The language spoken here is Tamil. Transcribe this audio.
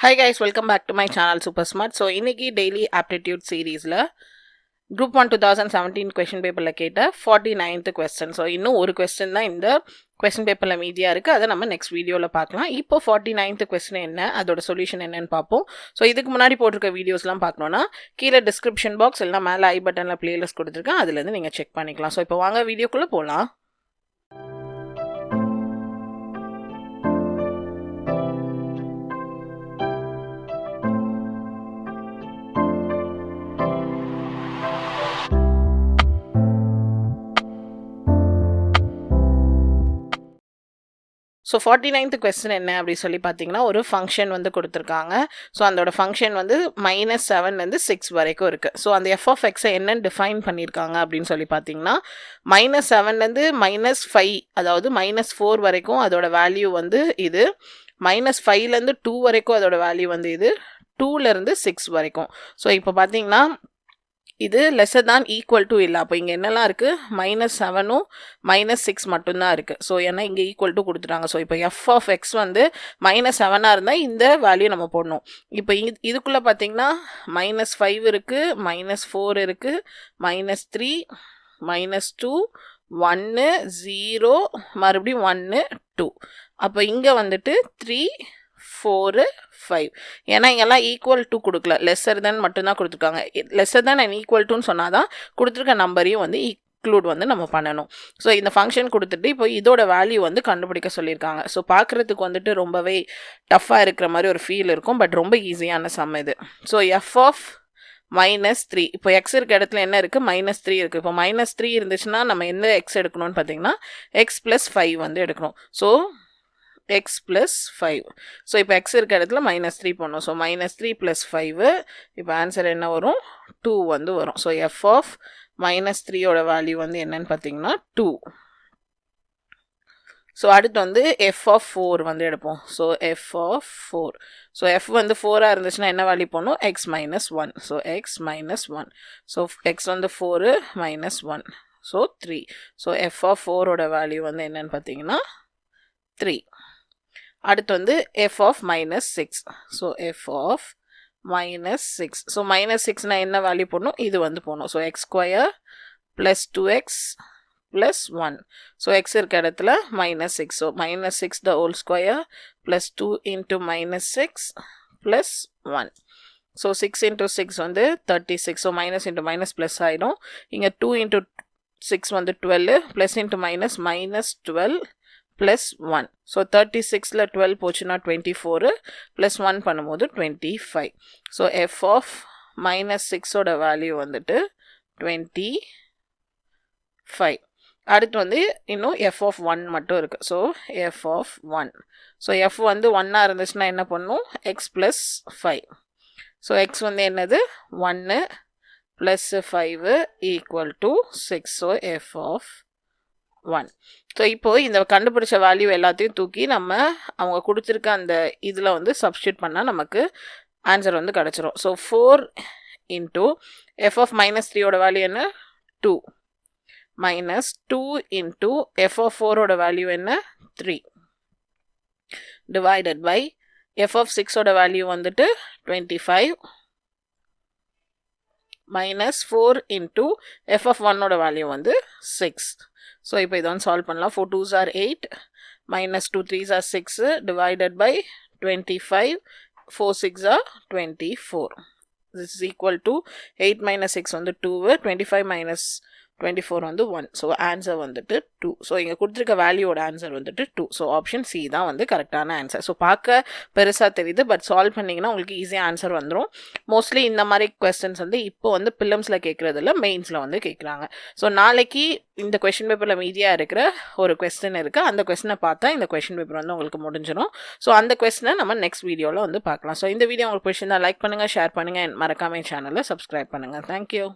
Hi guys, welcome back to my channel Super Smart. So இன்னைக்கு daily aptitude seriesல group 1 2017 question paperல கேட்ட 49th question. So இன்னும் ஒரு question தான் இந்த question paperல மீதியா இருக்கு. அதை நம்ம next வீடியோல பார்க்கலாம். இப்போ 49th question என்ன, அதோட சொல்யூஷன் என்னன்னு பார்ப்போம். ஸோ இதுக்கு முன்னாடி போட்டிருக்க வீடியோஸ்லாம் பார்க்கணும்னா கீழே டிஸ்கிரிப்ஷன் பாக்ஸ் இல்லைனா மேலே ஐ பட்டனில் பிளேலிஸ்ட் கொடுத்துருக்கேன், அதுலேருந்து நீங்கள் செக் பண்ணிக்கலாம். ஸோ இப்போ வாங்க வீடியோக்குள்ளே போகலாம். ஸோ 49th கொஸ்டின் என்ன அப்படி சொல்லி பார்த்தீங்கன்னா, ஒரு ஃபங்க்ஷன் வந்து கொடுத்துருக்காங்க. ஸோ அதோட ஃபங்க்ஷன் வந்து -7லேருந்து 6 வரைக்கும் இருக்குது. ஸோ அந்த எஃப் ஆஃப் எக்ஸை என்னன்னு டிஃபைன் பண்ணியிருக்காங்க அப்படின்னு சொல்லி பார்த்தீங்கன்னா, -7லேருந்து -5 அதாவது -4 வரைக்கும் அதோட வேல்யூ வந்து இது, -5லேருந்து 2 வரைக்கும் அதோட வேல்யூ வந்து இது, 2லேருந்து 6 வரைக்கும். ஸோ இப்போ பார்த்தீங்கன்னா இது லெஸ்ஸர் தான் ஈக்குவல் டு இல்லை. அப்போ இங்கே என்னெல்லாம் இருக்குது, -7ம் -6 மட்டும்தான் இருக்குது. ஸோ ஏன்னா இங்கே ஈக்குவல் டு கொடுத்துட்டாங்க. ஸோ இப்போ எஃப் ஆஃப் எக்ஸ் வந்து -7ஆக இருந்தால் இந்த வேல்யூ நம்ம போடணும். இப்போ இதுக்குள்ளே பார்த்தீங்கன்னா -5 இருக்குது, -4 இருக்குது, -3, -2, 1, 0, மறுபடியும் 1, 2. அப்போ இங்கே வந்துட்டு 3, 4, 5. ஏன்னா இங்கெல்லாம் ஈக்குவல் டு கொடுக்கல, லெஸ்ஸர் தென் மட்டும்தான் கொடுத்துருக்காங்க. லெஸ்ஸர் தென் அண்ட் ஈக்குவல் டுன்னு சொன்னால் தான் கொடுத்துருக்க நம்பரையும் வந்து இன்க்ளூட் வந்து நம்ம பண்ணணும். ஸோ இந்த ஃபங்க்ஷன் கொடுத்துட்டு இப்போ இதோட வேல்யூ வந்து கண்டுபிடிக்க சொல்லியிருக்காங்க. ஸோ பார்க்குறதுக்கு வந்துட்டு ரொம்பவே டஃப்பாக இருக்கிற மாதிரி ஒரு ஃபீல் இருக்கும், பட் ரொம்ப ஈஸியான சம் இது. ஸோ எஃப் ஆஃப் -3, இப்போ எக்ஸ் இருக்க இடத்துல என்ன இருக்குது, -3 இருக்குது. இப்போ -3 இருந்துச்சுன்னா நம்ம எந்த எக்ஸ் எடுக்கணும்னு பார்த்தீங்கன்னா x+5 வந்து எடுக்கணும். So x + 5. ஸோ இப்போ x இருக்க இடத்துல -3 போடணும். ஸோ -3 + 5, இப்போ ஆன்சர் என்ன வரும், 2 வந்து வரும். ஸோ எஃப் ஆஃப் -3யோட வேல்யூ வந்து என்னன்னு பார்த்தீங்கன்னா 2. ஸோ அடுத்து வந்து எஃப் ஆஃப் 4 வந்து எடுப்போம். So F of 4, so F வந்து 4ஆக இருந்துச்சுன்னா என்ன வேல்யூ போடணும், x - 1. So x - 1. So x வந்து 4 - 1, ஸோ 3. ஸோ எஃப் ஆஃப் 4ஓட வேல்யூ வந்து என்னன்னு பார்த்தீங்கன்னா 3. அடுத்து வந்து F of -6. So F of -6. So -6னா என்ன வேல்யூ போடணும், இது வந்து போடணும். So x² + 2x + 1. So X இருக்க இடத்துல -6. So -6 the whole square + 2 × -6 + 1. So 6 × 6 வந்து 36. So minus into minus plus ஆகிடும். இங்கே 2 × 6 வந்து 12, ப்ளஸ் இன்ட்டு மைனஸ் -12 + 1. ஸோ 36ல் 12 போச்சுன்னா 24, ப்ளஸ் 1 பண்ணும்போது 25. ஸோ எஃப் ஆஃப் -6ஓட வேல்யூ வந்துட்டு 25. அடுத்து வந்து இன்னும் எஃப் ஆஃப் 1 மட்டும் இருக்குது. So F of 1. So F வந்து 1ஆக இருந்துச்சுன்னா என்ன பண்ணணும், x + 5. ஸோ எக்ஸ் வந்து என்னது 1 + 5 = 6. So F of 1. ஸோ இப்போது இந்த கண்டுபிடிச்ச வேல்யூ எல்லாத்தையும் தூக்கி நம்ம அவங்க கொடுத்துருக்க அந்த இதில் வந்து சப்ஸ்டியூட் பண்ணால் நமக்கு ஆன்சர் வந்து கிடச்சிரும். ஸோ 4 × எஃப் ஆஃப் -3ஓட வேல்யூ என்ன, 2, -2 × எஃப் ஆஃப் 4ஓட வேல்யூ என்ன, 3, டிவைடட் பை எஃப் ஆஃப் 6ஓட வேல்யூ வந்துட்டு 25, -4 × எஃப் ஆஃப் 1ஓட வேல்யூ வந்து 6. ஸோ இப்போ இதை வந்து சால்வ் பண்ணலாம். 4 2s are 8, -2 3s are 6, divided by 25, 4 6 are 24. This is equal to 8 - 6 வந்து 2, 25 - 24 வந்து 1. ஸோ ஆன்சர் வந்துட்டு 2. ஸோ இங்கே கொடுத்துருக்க வேல்யூவோட ஆன்சர் வந்துட்டு 2. ஸோ ஆப்ஷன் சி தான் வந்து கரெக்டான ஆன்சர். ஸோ பார்க்க பெருசாக தெரியுது, பட் சால்வ் பண்ணிங்கன்னா உங்களுக்கு ஈஸியாக ஆன்சர் வந்துடும். மோஸ்ட்லி இந்த மாதிரி கொஸ்டின்ஸ் வந்து இப்போ வந்து பிலிம்ஸில் கேட்குறதில்ல, மெயின்ஸில் வந்து கேட்குறாங்க. ஸோ நாளைக்கு இந்த கொஷின் பேப்பரில் மீதியாக இருக்கிற ஒரு கொஸ்டின் இருக்குது. அந்த கொஸ்டினை பார்த்தா இந்த கொஷின் பேப்பர் வந்து உங்களுக்கு முடிஞ்சிடும். ஸோ அந்த கொஸ்டினை நம்ம நெக்ஸ்ட் வீடியோவில் வந்து பார்க்கலாம். ஸோ இந்த வீடியோ உங்களுக்கு பிடிச்சிருந்தா லைக் பண்ணுங்கள், ஷேர் பண்ணுங்கள், மறக்காம சேனலை சப்ஸ்கிரைப் பண்ணுங்கள். தேங்க்யூ.